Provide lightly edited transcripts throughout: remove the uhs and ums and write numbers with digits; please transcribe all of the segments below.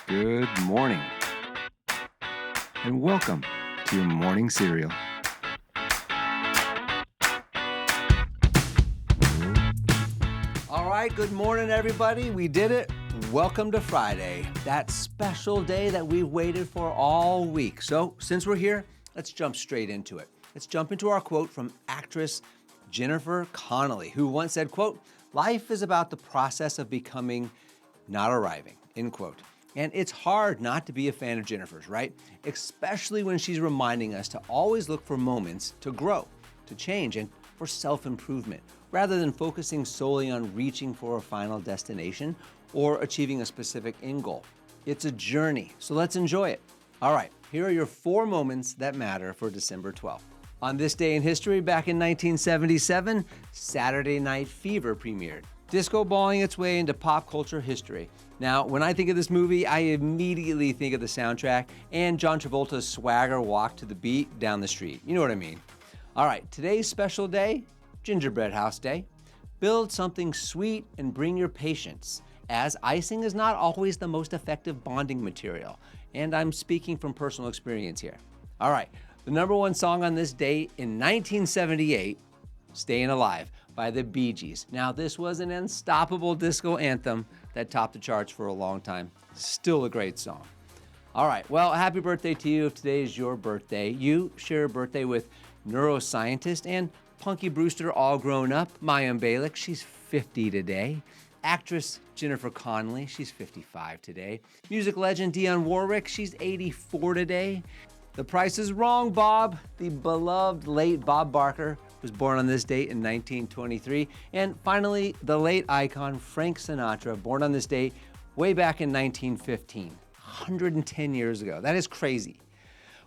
Good morning, and welcome to your morning cereal. All right, good morning, everybody. We did it. Welcome to Friday, that special day that we've waited for all week. So, since we're here, let's jump straight into it. Let's jump into our quote from actress Jennifer Connelly, who once said, quote, "Life is about the process of becoming, not arriving," end quote. And it's hard not to be a fan of Jennifer's, right? Especially when she's reminding us to always look for moments to grow, to change, and for self-improvement, rather than focusing solely on reaching for a final destination or achieving a specific end goal. It's a journey, so let's enjoy it. All right, here are your 4 moments that matter for December 12th. On this day in history, back in 1977, Saturday Night Fever premiered, disco balling its way into pop culture history. Now, when I think of this movie, I immediately think of the soundtrack and John Travolta's swagger walk to the beat down the street. You know what I mean? All right, today's special day, Gingerbread House Day. Build something sweet and bring your patience, as icing is not always the most effective bonding material. And I'm speaking from personal experience here. All right, the number 1 song on this day in 1978, Staying Alive by the Bee Gees. Now, this was an unstoppable disco anthem that topped the charts for a long time. Still a great song. All right, well, happy birthday to you if today is your birthday. You share a birthday with neuroscientist and Punky Brewster all grown up, Mayim Bialik, she's 50 today. Actress Jennifer Connelly, she's 55 today. Music legend Dionne Warwick, she's 84 today. The Price is Wrong, Bob. The beloved late Bob Barker was born on this date in 1923. And finally, the late icon Frank Sinatra, born on this date way back in 1915, 110 years ago. That is crazy.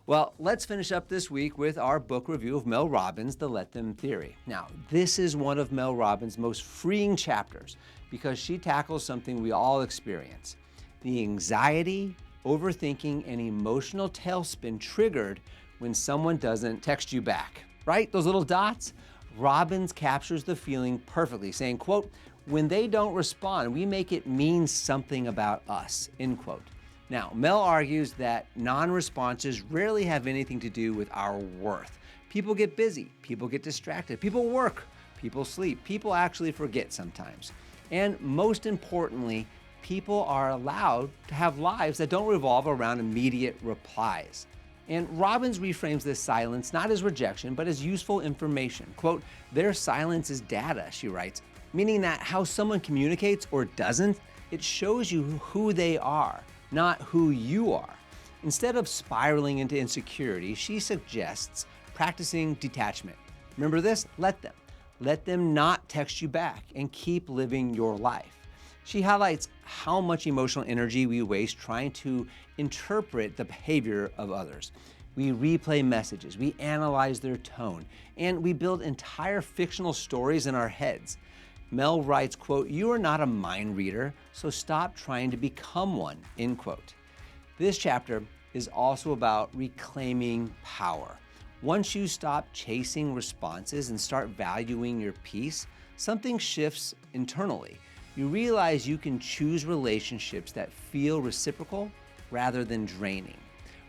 Well, let's finish up this week with our book review of Mel Robbins' The Let Them Theory. Now, this is one of Mel Robbins' most freeing chapters because she tackles something we all experience: the anxiety, overthinking, and emotional tailspin triggered when someone doesn't text you back, right? Those little dots? Robbins captures the feeling perfectly, saying, quote, "When they don't respond, we make it mean something about us," end quote. Now, Mel argues that non-responses rarely have anything to do with our worth. People get busy, people get distracted, people work, people sleep, people actually forget sometimes. And most importantly, people are allowed to have lives that don't revolve around immediate replies. And Robbins reframes this silence not as rejection, but as useful information. Quote, "Their silence is data," she writes, meaning that how someone communicates or doesn't, it shows you who they are, not who you are. Instead of spiraling into insecurity, she suggests practicing detachment. Remember this? Let them. Let them not text you back and keep living your life. She highlights how much emotional energy we waste trying to interpret the behavior of others. We replay messages, we analyze their tone, and we build entire fictional stories in our heads. Mel writes, quote, "You are not a mind reader, so stop trying to become one," end quote. This chapter is also about reclaiming power. Once you stop chasing responses and start valuing your peace, something shifts internally. You realize you can choose relationships that feel reciprocal rather than draining.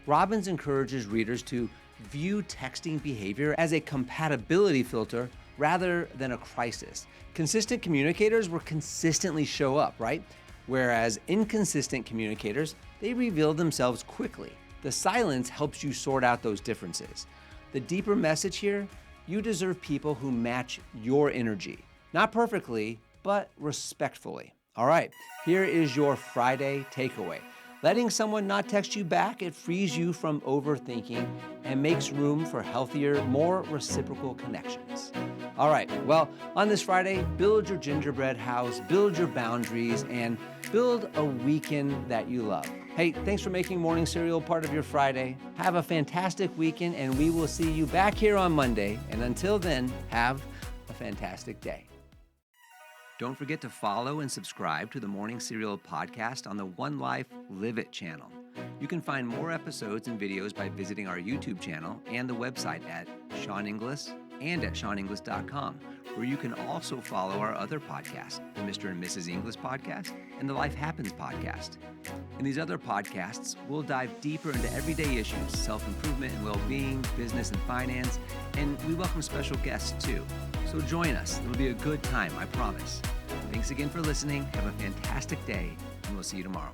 Robbins encourages readers to view texting behavior as a compatibility filter rather than a crisis. Consistent communicators will consistently show up, right? Whereas inconsistent communicators, they reveal themselves quickly. The silence helps you sort out those differences. The deeper message here, you deserve people who match your energy. Not perfectly, but respectfully. All right, here is your Friday takeaway. Letting someone not text you back, it frees you from overthinking and makes room for healthier, more reciprocal connections. All right, well, on this Friday, build your gingerbread house, build your boundaries, and build a weekend that you love. Hey, thanks for making morning cereal part of your Friday. Have a fantastic weekend, and we will see you back here on Monday. And until then, have a fantastic day. Don't forget to follow and subscribe to the Morning Cereal podcast on the One Life Live It channel. You can find more episodes and videos by visiting our YouTube channel and the website at seaninglis.com. and at SeanEnglis.com, where you can also follow our other podcasts, the Mr. and Mrs. English podcast and the Life Happens podcast. In these other podcasts, we'll dive deeper into everyday issues, self-improvement and well-being, business and finance, and we welcome special guests too. So join us. It'll be a good time, I promise. Thanks again for listening. Have a fantastic day, and we'll see you tomorrow.